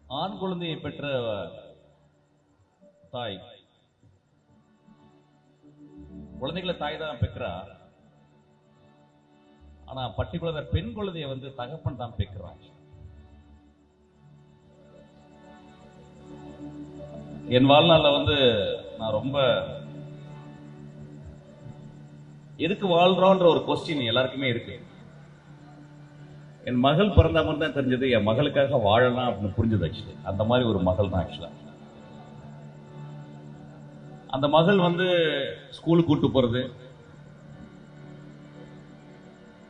ஆண் குழந்தையை பெற்ற தாய் குழந்தைகளை தாய் தான் பெக்கிறா. ஆனா பர்டிகுலர் பெண் குழந்தைய தகப்பன் தான் பெக்கிறான். என் வாழ்நாள்ல நான் ரொம்ப எதுக்கு வாழ்றோன்ற ஒரு கொஸ்டின் எல்லாருக்குமே இருக்கு. என் மகள் பிறந்த மாதிரி தான் தெரிஞ்சது, என் மகளுக்காக வாழலாம் அப்படின்னு புரிஞ்சது. ஆக்சுவலி அந்த மாதிரி ஒரு மகள் தான். ஆக்சுவலா அந்த மகள் ஸ்கூலுக்கு கூட்டு போறது,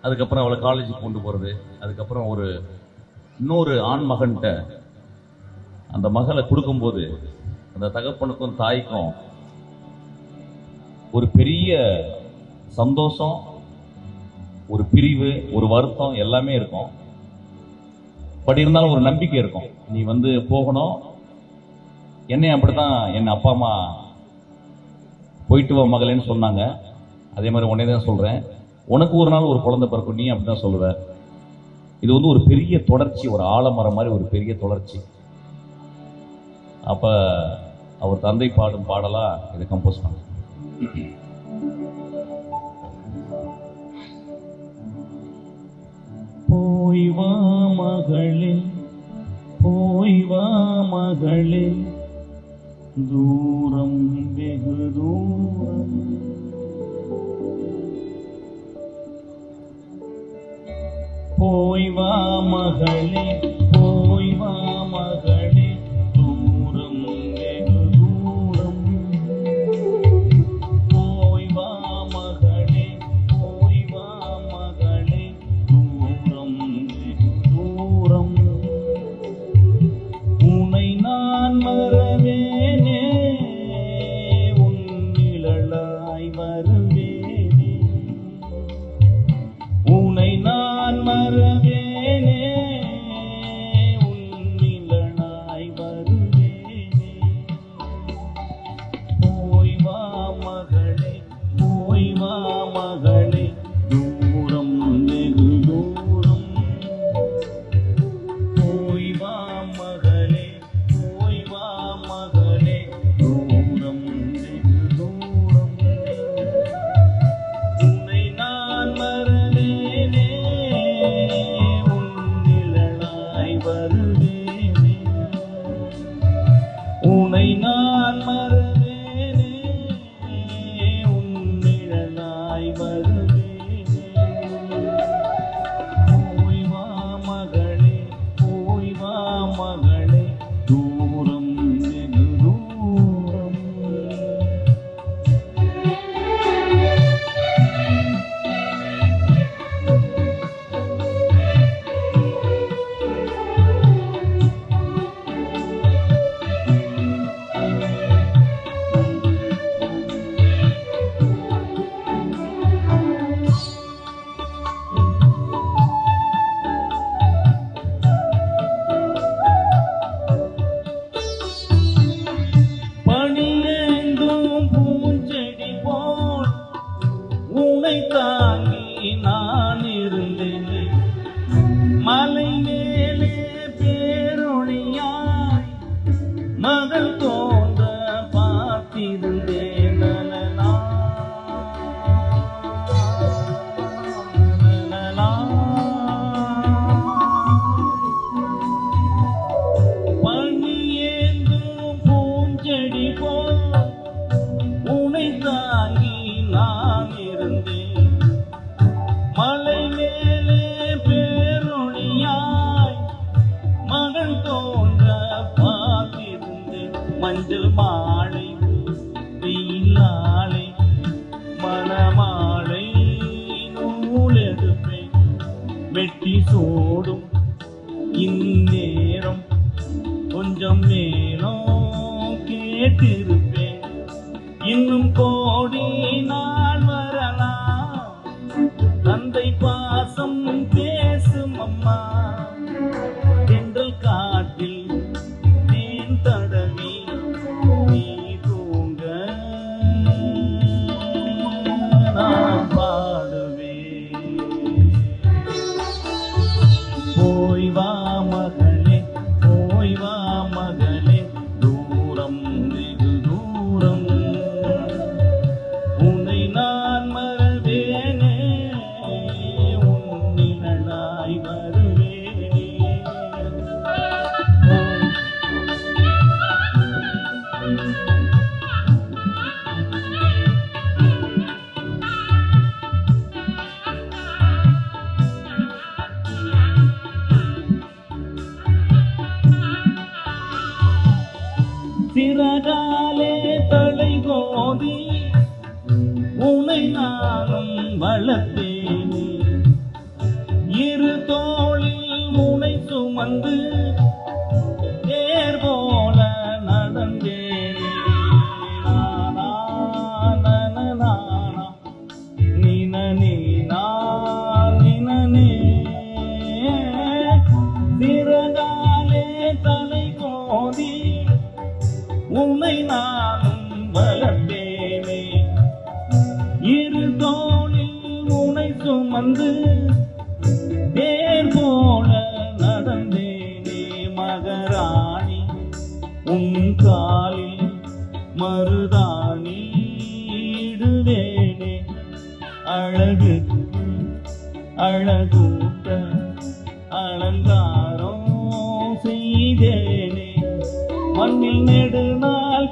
அதுக்கப்புறம் அவளை காலேஜுக்கு கொண்டு போறது, அதுக்கப்புறம் இன்னொரு ஆண் மகன்கிட்ட அந்த மகளை கொடுக்கும்போது அந்த தகப்பனுக்கும் தாய்க்கும் ஒரு பெரிய சந்தோஷம், ஒரு பிரிவு, ஒரு வருத்தம் எல்லாமே இருக்கும். பட் இருந்தாலும் ஒரு நம்பிக்கை இருக்கும். நீ போகணும். என்னை அப்படிதான் என் அப்பா அம்மா போயிட்டு வா மகளேன்னு சொன்னாங்க. அதே மாதிரி உடனே தான் சொல்றேன், உனக்கு ஒரு நாள் ஒரு குழந்தை பிறக்கும், நீ அப்படிதான் சொல்லுவ. இது ஒரு பெரிய தொடர்ச்சி, ஒரு ஆலமரம் மாதிரி ஒரு பெரிய தொடர்ச்சி. அப்ப அவர் தந்தை பாடும் பாடலா இதை கம்போஸ் பண்ண. போய் வா மகளே, போய் வா மகளே, தூரம் வெகு தூரம். போய் வா மகளே, போய் வா மகளே, தூரம் வெகு தூரம். போய் வா மகளே, போய் வா மகளே, தூரம் வெகு தூரம். உன்னை நான் மறவேனே, உன் நிழலாய் வருவேனே. உன்னை நான் மறவேனே, உன் நிழலாய் வருவேனே. போய் வா மகளே, போய் வா மகளே, தூரம் வெகு தூரம். போய் வா மகளே, போய் வா மகளே, தூரம் வெகு தூரம். உன்னை நான் மறவேனே, உன் நிழலாய் வருவேனே. உன்னை நான் மறவேனே, உன் நிழலாய் வருவேனே. போய் வா மகளே, போய் வா மகளே, தூரம் வெகு தூரம். பனியேந்தும் பூஞ்செடி போல் உன்னை தாங்கி நான் இருந்தேன். மலை மேலே பேரொழியாய் மகள் தோன்ற பார்த்திருந்தேன். நலனா, நலனா. பனியேந்தும் பூஞ்செடி போல் உன்னை தாங்கி நான் இருந்தேன். மலை மேலே பேரொழியாய் மகள் தோன்ற பார்த்திருந்தேன். மஞ்சள் மாலை, வெயிலாலை, மணமாலை நூலெடுப்பேன். வெட்டி சோடும் இந்நேரம் கொஞ்சம் மேலும் கேட்டிருப்பேன். இன்னும் கோடி நாள் வரலாம், தந்தை பாசம் பேசும் அம்மா. தென்றல் காட்டில் தேன் தடவி நீ தூங்க நான் பாடுவேன். போய் வா மகளே, போய் வா சிறகாலே தலை கோதி உனை நானும் வளர்த்தேனே இரு தோளில் உனை சுமந்து தேர் போல நடந்தேனே நானா நனநானா நினனே நான் நினனே சிறகாலே தலை கோதி உன்னை நானும் வளர்த்தேனே இரு தோளில் உனை சுமந்து தேர் போல நடந்தேனே மகராணி உன் காலில் மருதாணி இடுவேனே அழகுக்கு அழகூட்ட அலங்காரம் செய்தேனே மண்ணில் நெடுநாள்